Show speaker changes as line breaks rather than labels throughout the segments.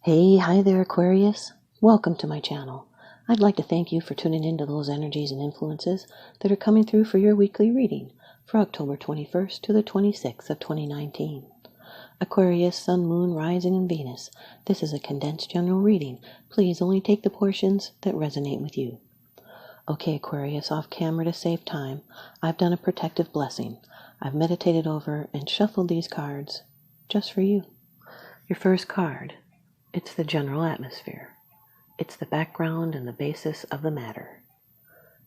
Hey, hi there, Aquarius. Welcome to my channel. I'd like to thank you for tuning into those energies and influences that are coming through for your weekly reading for October 21st to the 26th of 2019. Aquarius, Sun, Moon, Rising, and Venus. This is a condensed general reading. Please only take the portions that resonate with you. Okay, Aquarius, off camera to save time, I've done a protective blessing. I've meditated over and shuffled these cards just for you. Your first card. It's the general atmosphere. It's the background and the basis of the matter.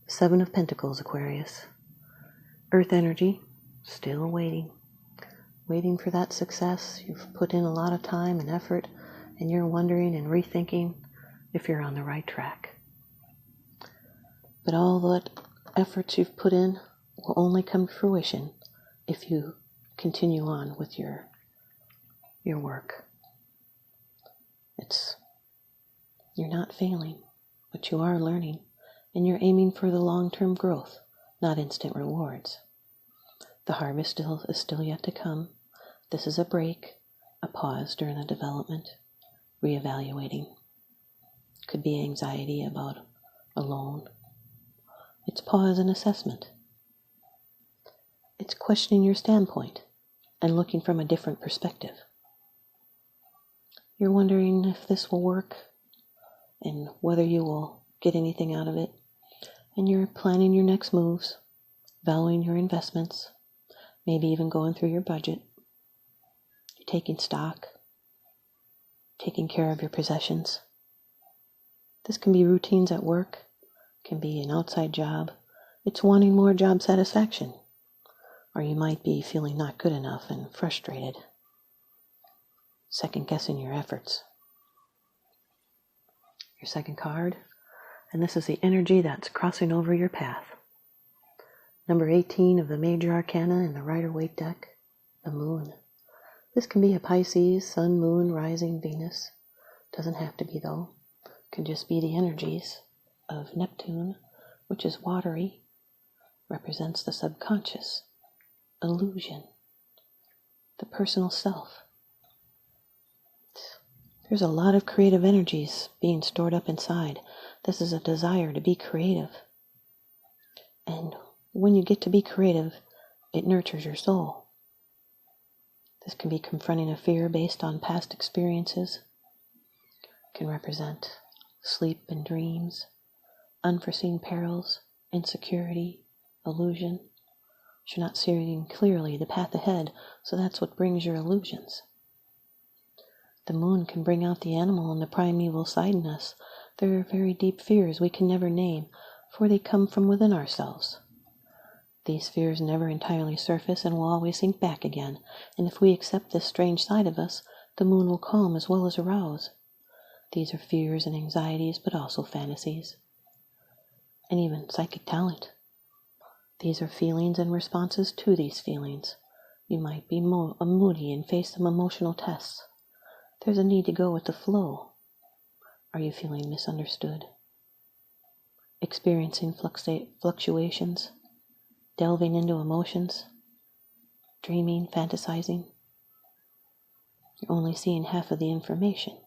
7 of Pentacles, Aquarius. Earth energy, still waiting for that success. You've put in a lot of time and effort, and you're wondering and rethinking if you're on the right track. But all that efforts you've put in will only come to fruition if you continue on with your work. You're not failing, but you are learning, and you're aiming for the long-term growth, not instant rewards. The harvest is still yet to come. This is a break, a pause during the development, reevaluating. Could be anxiety about a loan. It's pause and assessment. It's questioning your standpoint and looking from a different perspective. You're wondering if this will work and whether you will get anything out of it. And you're planning your next moves, valuing your investments, maybe even going through your budget. You're taking stock, taking care of your possessions. This can be routines at work, can be an outside job. It's wanting more job satisfaction. Or you might be feeling not good enough and frustrated. Second-guessing your efforts. Your second card, and this is the energy that's crossing over your path. Number 18 of the Major Arcana in the Rider-Waite deck, the Moon. This can be a Pisces, Sun, Moon, Rising, Venus. Doesn't have to be though. It can just be the energies of Neptune, which is watery, represents the subconscious, illusion, the personal self. There's a lot of creative energies being stored up inside. This is a desire to be creative. And when you get to be creative, it nurtures your soul. This can be confronting a fear based on past experiences. It can represent sleep and dreams, unforeseen perils, insecurity, illusion. You're not seeing clearly the path ahead, so that's what brings your illusions. The moon can bring out the animal and the primeval side in us. There are very deep fears we can never name, for they come from within ourselves. These fears never entirely surface and will always sink back again, and if we accept this strange side of us, the moon will calm as well as arouse. These are fears and anxieties, but also fantasies, and even psychic talent. These are feelings and responses to these feelings. You might be moody and face some emotional tests. There's a need to go with the flow. Are you feeling misunderstood? Experiencing fluctuations? Delving into emotions? Dreaming, fantasizing? You're only seeing half of the information.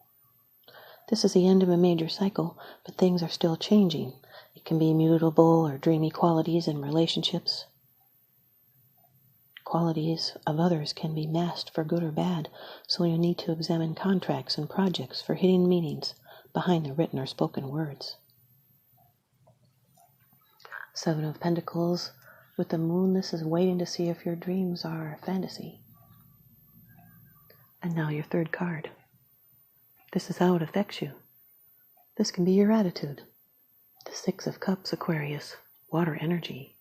This is the end of a major cycle, but things are still changing. It can be mutable or dreamy qualities in relationships. Qualities of others can be masked for good or bad, so you need to examine contracts and projects for hidden meanings behind the written or spoken words. 7 of Pentacles with the moon. This is waiting to see if your dreams are fantasy. And now your third card. This is how it affects you. This can be your attitude. The 6 of Cups, Aquarius, water energy.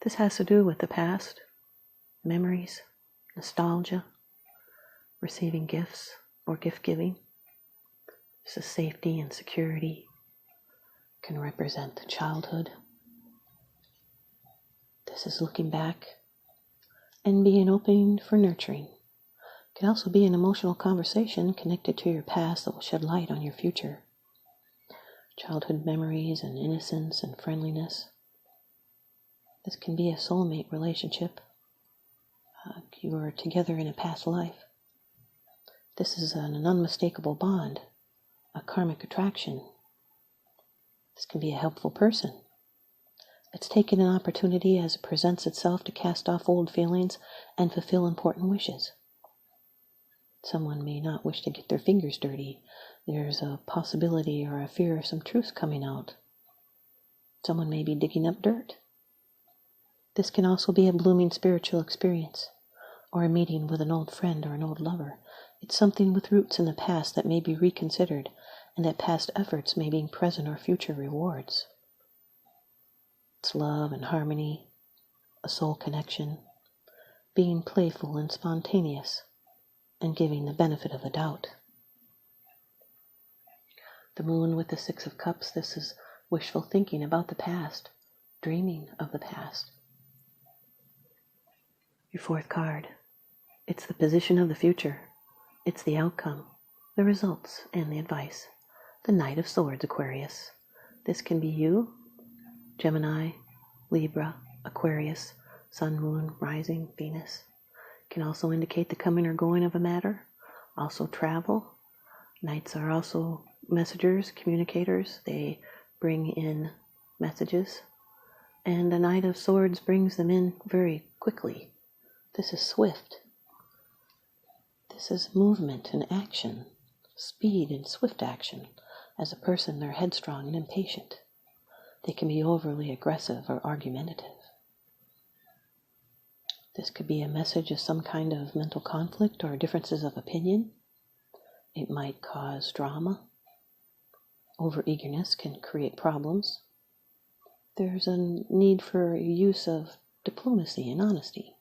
This has to do with the past, memories, nostalgia, receiving gifts or gift giving. This is safety and security. Can represent childhood. This is looking back and being open for nurturing. It can also be an emotional conversation connected to your past that will shed light on your future. Childhood memories and innocence and friendliness. This can be a soulmate relationship. You were together in a past life. This is an unmistakable bond, a karmic attraction. This can be a helpful person. It's taken an opportunity as it presents itself to cast off old feelings and fulfill important wishes. Someone may not wish to get their fingers dirty. There's a possibility or a fear of some truth coming out. Someone may be digging up dirt. This can also be a blooming spiritual experience, or a meeting with an old friend or an old lover. It's something with roots in the past that may be reconsidered, and that past efforts may bring present or future rewards. It's love and harmony, a soul connection, being playful and spontaneous, and giving the benefit of the doubt. The moon with the Six of Cups, this is wishful thinking about the past, dreaming of the past. Your fourth card, it's the position of the future. It's the outcome, the results, and the advice. The Knight of Swords, Aquarius. This can be you, Gemini, Libra, Aquarius, Sun, Moon, Rising, Venus. Can also indicate the coming or going of a matter. Also travel. Knights are also messengers, communicators. They bring in messages. And the Knight of Swords brings them in very quickly. This is swift. This is movement and action, speed and swift action. As a person, they're headstrong and impatient. They can be overly aggressive or argumentative. This could be a message of some kind of mental conflict or differences of opinion. It might cause drama. Overeagerness can create problems. There's a need for use of diplomacy and honesty.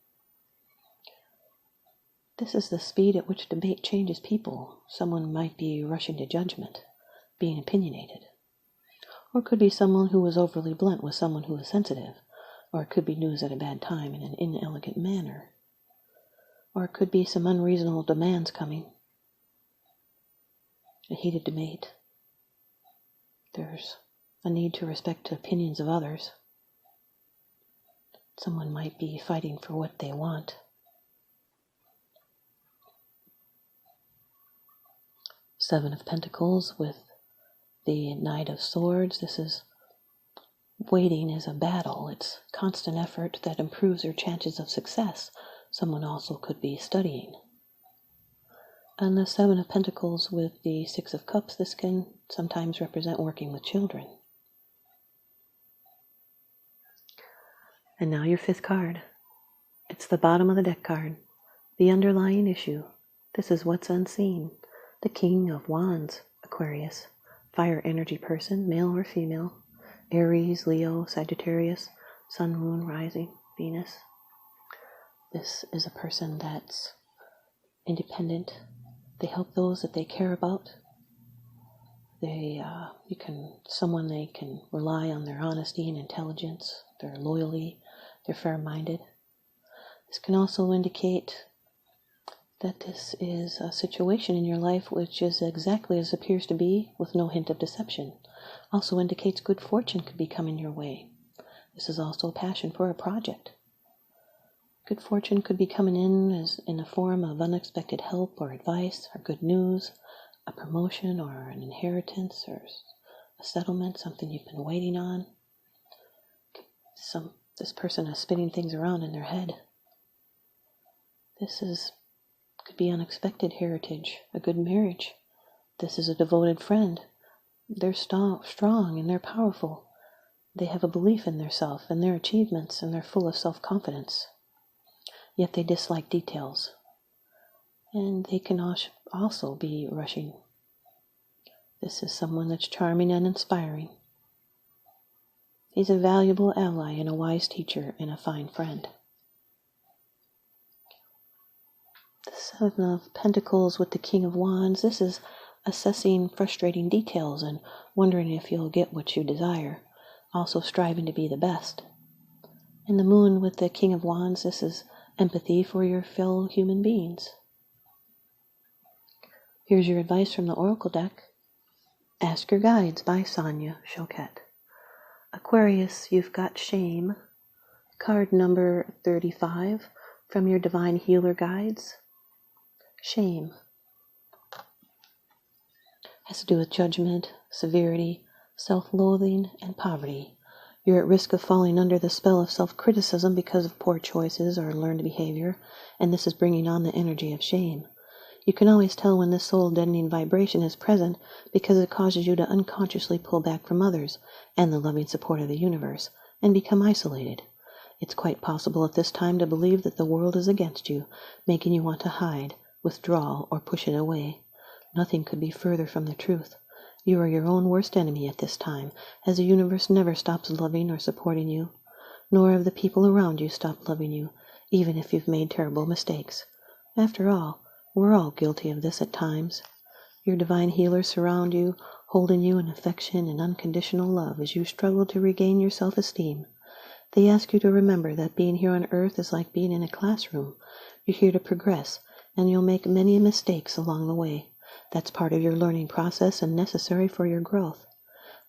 This is the speed at which debate changes people. Someone might be rushing to judgment, being opinionated. Or it could be someone who was overly blunt with someone who was sensitive. Or it could be news at a bad time in an inelegant manner. Or it could be some unreasonable demands coming. A heated debate. There's a need to respect the opinions of others. Someone might be fighting for what they want. Seven of Pentacles with the Knight of Swords. This is waiting is a battle. It's constant effort that improves your chances of success. Someone also could be studying. And the Seven of Pentacles with the Six of Cups, this can sometimes represent working with children. And now your fifth card. It's the bottom of the deck card. The underlying issue. This is what's unseen. The King of Wands, Aquarius. Fire energy person, male or female. Aries, Leo, Sagittarius, Sun, Moon, Rising, Venus. This is a person that's independent. They help those that they care about. They can rely on their honesty and intelligence, their loyalty, they're fair-minded. This can also indicate that this is a situation in your life which is exactly as it appears to be, with no hint of deception. Also indicates good fortune could be coming your way. This is also a passion for a project. Good fortune could be coming in as in the form of unexpected help or advice or good news, a promotion or an inheritance or a settlement, something you've been waiting on. This person is spinning things around in their head. Could be unexpected heritage, a good marriage. This is a devoted friend. They're strong and they're powerful. They have a belief in themselves and their achievements, and they're full of self-confidence. Yet they dislike details. And they can also be rushing. This is someone that's charming and inspiring. He's a valuable ally and a wise teacher and a fine friend. The Seven of Pentacles with the King of Wands. This is assessing frustrating details and wondering if you'll get what you desire. Also striving to be the best. And the Moon with the King of Wands. This is empathy for your fellow human beings. Here's your advice from the Oracle deck. Ask Your Guides by Sonia, Choquette. Aquarius, you've got shame. Card number 35 from your Divine Healer Guides. Shame. has to do with judgment, severity, self-loathing, and poverty. You're at risk of falling under the spell of self-criticism because of poor choices or learned behavior, and this is bringing on the energy of shame. You can always tell when this soul-deadening vibration is present because it causes you to unconsciously pull back from others and the loving support of the universe and become isolated. It's quite possible at this time to believe that the world is against you, making you want to hide, withdraw, or push it away. Nothing could be further from the truth. You are your own worst enemy at this time, as the universe never stops loving or supporting you, nor have the people around you stopped loving you, even if you've made terrible mistakes. After all, we're all guilty of this at times. Your divine healers surround you, holding you in affection and unconditional love as you struggle to regain your self-esteem. They ask you to remember that being here on earth is like being in a classroom. You're here to progress, and you'll make many mistakes along the way. That's part of your learning process and necessary for your growth.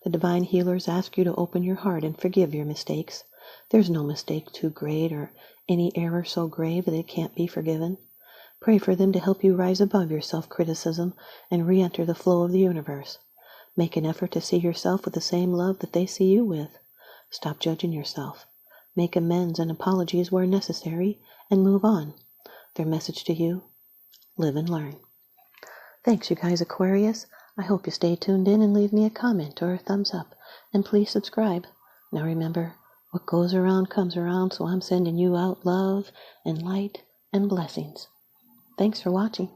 The divine healers ask you to open your heart and forgive your mistakes. There's no mistake too great or any error so grave that it can't be forgiven. Pray for them to help you rise above your self-criticism and re-enter the flow of the universe. Make an effort to see yourself with the same love that they see you with. Stop judging yourself. Make amends and apologies where necessary, and move on. Their message to you: live and learn. Thanks, you guys, Aquarius. I hope you stay tuned in and leave me a comment or a thumbs up. And please subscribe. Now remember, what goes around comes around, so I'm sending you out love and light and blessings. Thanks for watching.